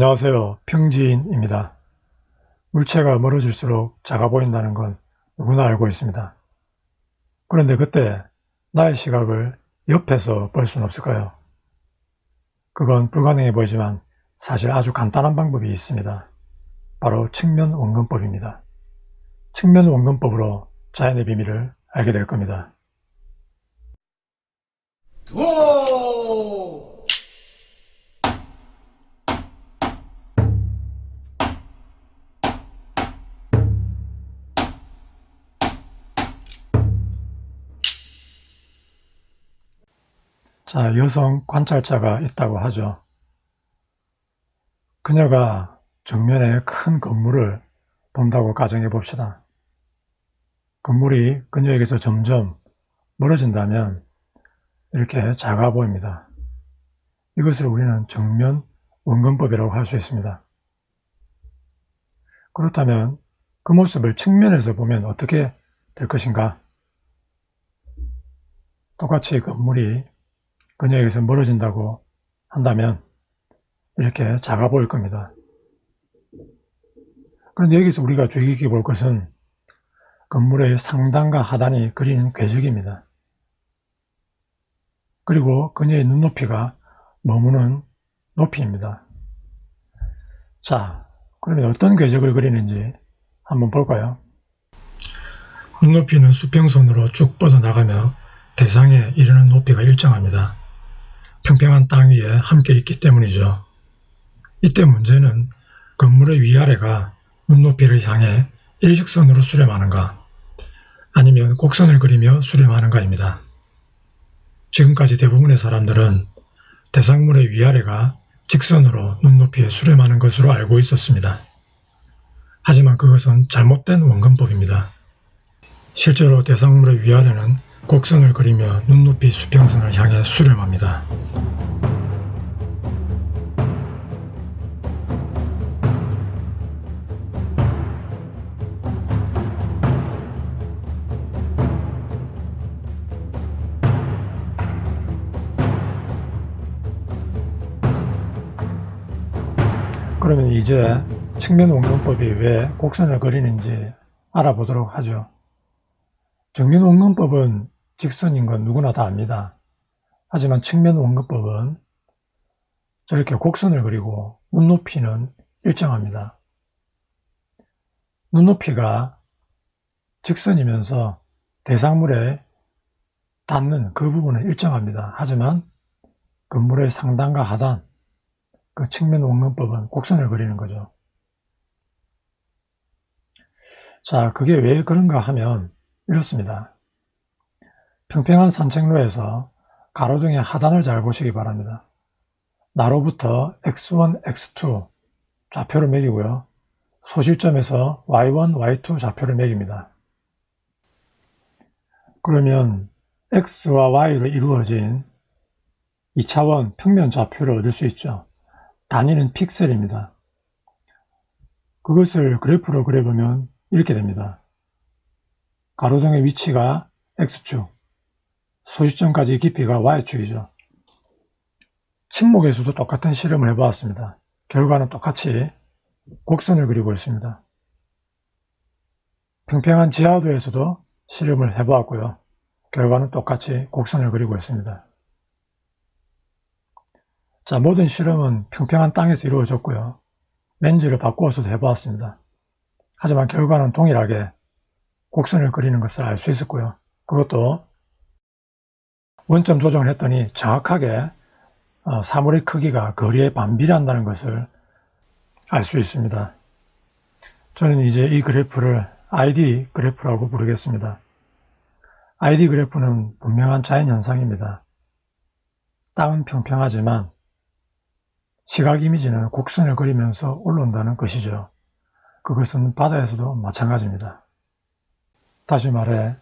안녕하세요. 평지인입니다. 물체가 멀어질수록 작아 보인다는 건 누구나 알고 있습니다. 그런데 그때 나의 시각을 옆에서 볼 수는 없을까요? 그건 불가능해 보이지만 사실 아주 간단한 방법이 있습니다. 바로 측면 원근법입니다. 측면 원근법으로 자연의 비밀을 알게 될 겁니다. 도! 자, 여성 관찰자가 있다고 하죠. 그녀가 정면에 큰 건물을 본다고 가정해 봅시다. 건물이 그녀에게서 점점 멀어진다면 이렇게 작아 보입니다. 이것을 우리는 정면 원근법이라고 할 수 있습니다. 그렇다면 그 모습을 측면에서 보면 어떻게 될 것인가? 똑같이 건물이 그녀에게서 멀어진다고 한다면 이렇게 작아 보일 겁니다. 그런데 여기서 우리가 주의 깊게 볼 것은 건물의 상단과 하단이 그리는 궤적입니다. 그리고 그녀의 눈높이가 머무는 높이입니다. 자, 그러면 어떤 궤적을 그리는지 한번 볼까요? 눈높이는 수평선으로 쭉 뻗어나가며 대상에 이르는 높이가 일정합니다. 평평한 땅 위에 함께 있기 때문이죠. 이때 문제는 건물의 위아래가 눈높이를 향해 일직선으로 수렴하는가 아니면 곡선을 그리며 수렴하는가입니다. 지금까지 대부분의 사람들은 대상물의 위아래가 직선으로 눈높이에 수렴하는 것으로 알고 있었습니다. 하지만 그것은 잘못된 원근법입니다. 실제로 대상물의 위아래는 곡선을 그리며 눈높이 수평선을 향해 수렴합니다. 그러면 이제 측면 원근법이 왜 곡선을 그리는지 알아보도록 하죠. 정면 원근법은 직선인 건 누구나 다 압니다. 하지만 측면 원근법은 저렇게 곡선을 그리고 눈높이는 일정합니다. 눈높이가 직선이면서 대상물에 닿는 그 부분은 일정합니다. 하지만 건물의 상단과 하단, 그 측면 원근법은 곡선을 그리는 거죠. 자, 그게 왜 그런가 하면 이렇습니다. 평평한 산책로에서 가로등의 하단을 잘 보시기 바랍니다. 나로부터 x1, x2 좌표를 매기고요. 소실점에서 y1, y2 좌표를 매깁니다. 그러면 x와 y로 이루어진 2차원 평면 좌표를 얻을 수 있죠. 단위는 픽셀입니다. 그것을 그래프로 그려보면 이렇게 됩니다. 가로등의 위치가 x축, 소시점까지 깊이가 y축이죠. 침목에서도 똑같은 실험을 해보았습니다. 결과는 똑같이 곡선을 그리고 있습니다. 평평한 지하도에서도 실험을 해보았고요. 결과는 똑같이 곡선을 그리고 있습니다. 자, 모든 실험은 평평한 땅에서 이루어졌고요. 렌즈를 바꾸어서도 해보았습니다. 하지만 결과는 동일하게 곡선을 그리는 것을 알 수 있었고요. 그것도 원점 조정을 했더니 정확하게 사물의 크기가 거리에 반비례한다는 것을 알 수 있습니다. 저는 이제 이 그래프를 ID 그래프라고 부르겠습니다. ID 그래프는 분명한 자연현상입니다. 땅은 평평하지만 시각 이미지는 곡선을 그리면서 올라온다는 것이죠. 그것은 바다에서도 마찬가지입니다. 다시 말해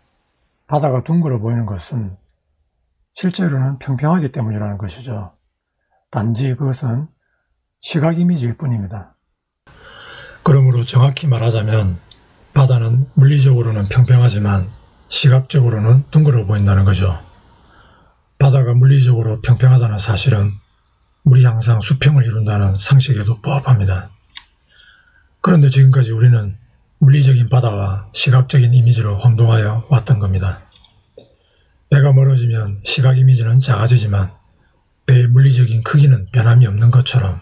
바다가 둥글어 보이는 것은 실제로는 평평하기 때문이라는 것이죠. 단지 그것은 시각 이미지일 뿐입니다. 그러므로 정확히 말하자면 바다는 물리적으로는 평평하지만 시각적으로는 둥글어 보인다는 거죠. 바다가 물리적으로 평평하다는 사실은 물이 항상 수평을 이룬다는 상식에도 부합합니다. 그런데 지금까지 우리는 물리적인 바다와 시각적인 이미지로 혼동하여 왔던 겁니다. 배가 멀어지면 시각 이미지는 작아지지만 배의 물리적인 크기는 변함이 없는 것처럼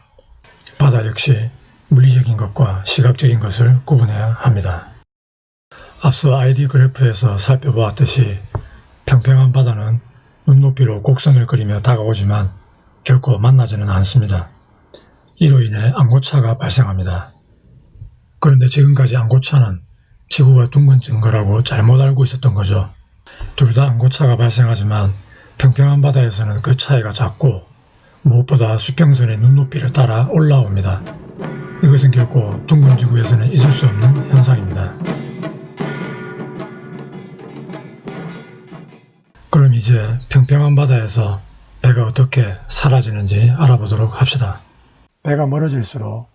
바다 역시 물리적인 것과 시각적인 것을 구분해야 합니다. 앞서 ID 그래프에서 살펴보았듯이 평평한 바다는 눈높이로 곡선을 그리며 다가오지만 결코 만나지는 않습니다. 이로 인해 안고차가 발생합니다. 그런데 지금까지 안고차는 지구가 둥근 거라고 잘못 알고 있었던 거죠. 둘 다 안고차가 발생하지만 평평한 바다에서는 그 차이가 작고 무엇보다 수평선의 눈높이를 따라 올라옵니다. 이것은 결코 둥근 지구에서는 있을 수 없는 현상입니다. 그럼 이제 평평한 바다에서 배가 어떻게 사라지는지 알아보도록 합시다. 배가 멀어질수록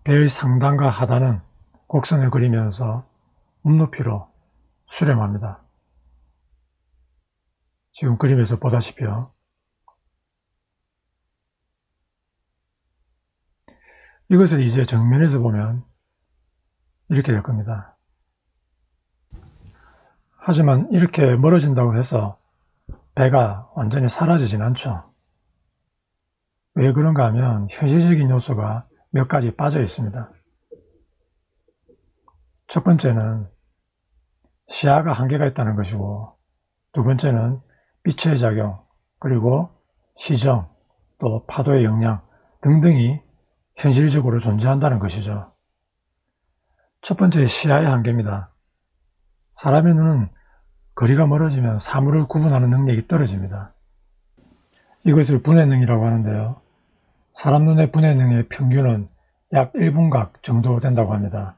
배의 상단과 하단은 곡선을 그리면서 눈높이로 수렴합니다. 지금 그림에서 보다시피요. 이것을 이제 정면에서 보면 이렇게 될 겁니다. 하지만 이렇게 멀어진다고 해서 배가 완전히 사라지진 않죠. 왜 그런가 하면 현실적인 요소가 몇 가지 빠져 있습니다. 첫 번째는 시야가 한계가 있다는 것이고, 두 번째는 빛의 작용, 그리고 시정, 또 파도의 영향 등등이 현실적으로 존재한다는 것이죠. 첫 번째 시야의 한계입니다. 사람의 눈은 거리가 멀어지면 사물을 구분하는 능력이 떨어집니다. 이것을 분해능이라고 하는데요. 사람 눈의 분해능의 평균은 약 1분각 정도 된다고 합니다.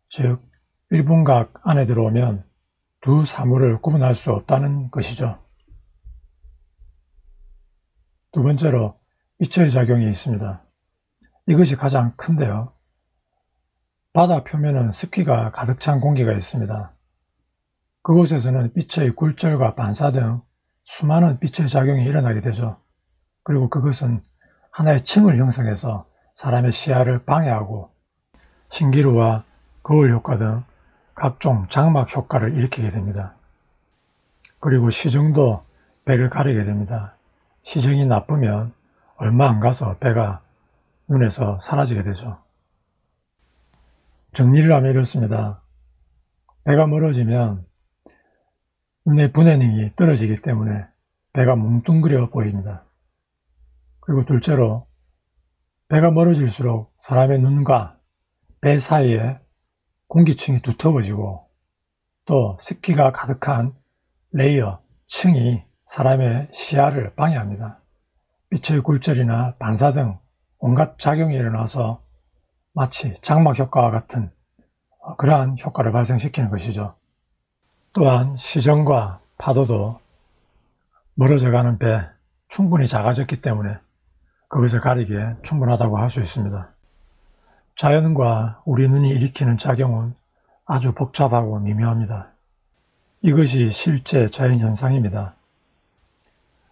즉 1분각 안에 들어오면 두 사물을 구분할 수 없다는 것이죠. 두 번째로 빛의 작용이 있습니다. 이것이 가장 큰데요. 바다 표면은 습기가 가득 찬 공기가 있습니다. 그곳에서는 빛의 굴절과 반사 등 수많은 빛의 작용이 일어나게 되죠. 그리고 그것은 하나의 층을 형성해서 사람의 시야를 방해하고 신기루와 거울 효과 등 각종 장막 효과를 일으키게 됩니다. 그리고 시정도 배를 가리게 됩니다. 시정이 나쁘면 얼마 안 가서 배가 눈에서 사라지게 되죠. 정리를 하면 이렇습니다. 배가 멀어지면 눈의 분해능이 떨어지기 때문에 배가 뭉뚱그려 보입니다. 그리고 둘째로 배가 멀어질수록 사람의 눈과 배 사이에 공기층이 두터워지고 또 습기가 가득한 레이어, 층이 사람의 시야를 방해합니다. 빛의 굴절이나 반사 등 온갖 작용이 일어나서 마치 장막 효과와 같은 그러한 효과를 발생시키는 것이죠. 또한 시정과 파도도 멀어져가는 배, 충분히 작아졌기 때문에 그것을 가리기에 충분하다고 할 수 있습니다. 자연과 우리 눈이 일으키는 작용은 아주 복잡하고 미묘합니다. 이것이 실제 자연현상입니다.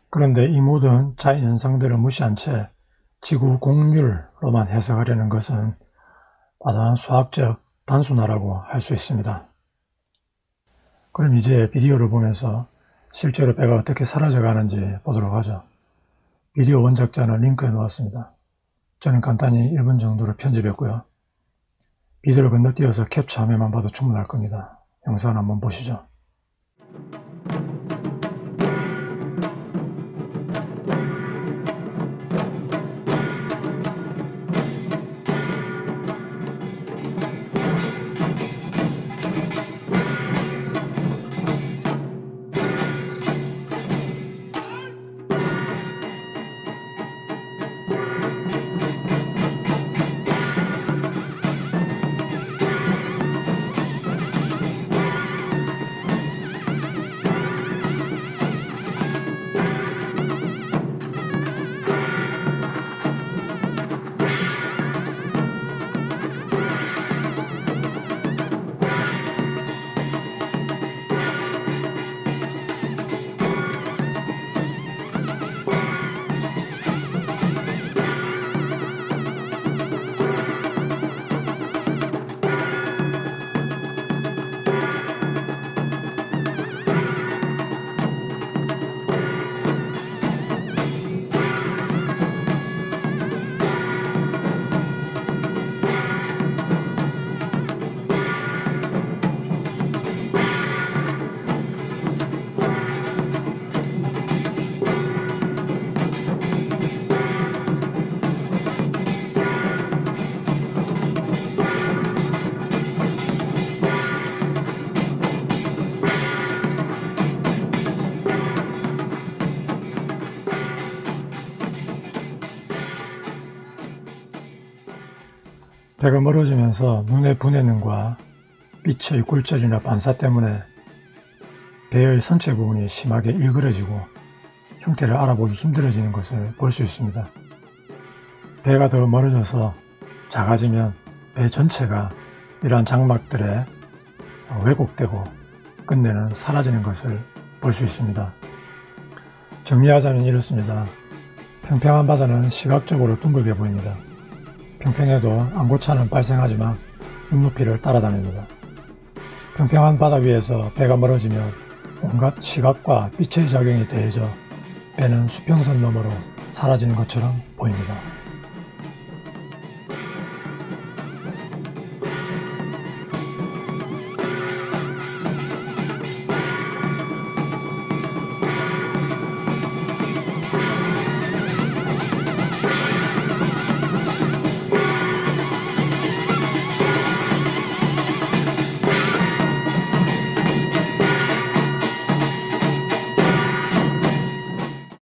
그런데 이 모든 자연현상들을 무시한 채 지구 공률로만 해석하려는 것은 과도한 수학적 단순화라고 할 수 있습니다. 그럼 이제 비디오를 보면서 실제로 배가 어떻게 사라져가는지 보도록 하죠. 비디오 원작자는 링크에 놓았습니다. 저는 간단히 1분 정도로 편집했고요. 비디오를 건너뛰어서 캡처 화면만 봐도 충분할 겁니다. 영상 한번 보시죠. 배가 멀어지면서 눈의 분해능과 빛의 굴절이나 반사 때문에 배의 선체 부분이 심하게 일그러지고 형태를 알아보기 힘들어지는 것을 볼 수 있습니다. 배가 더 멀어져서 작아지면 배 전체가 이러한 장막들에 왜곡되고 끝내는 사라지는 것을 볼 수 있습니다. 정리하자면 이렇습니다. 평평한 바다는 시각적으로 둥글게 보입니다. 평평해도 안고차는 발생하지만 눈높이를 따라다닙니다. 평평한 바다 위에서 배가 멀어지면 온갖 시각과 빛의 작용이 더해져 배는 수평선 너머로 사라지는 것처럼 보입니다.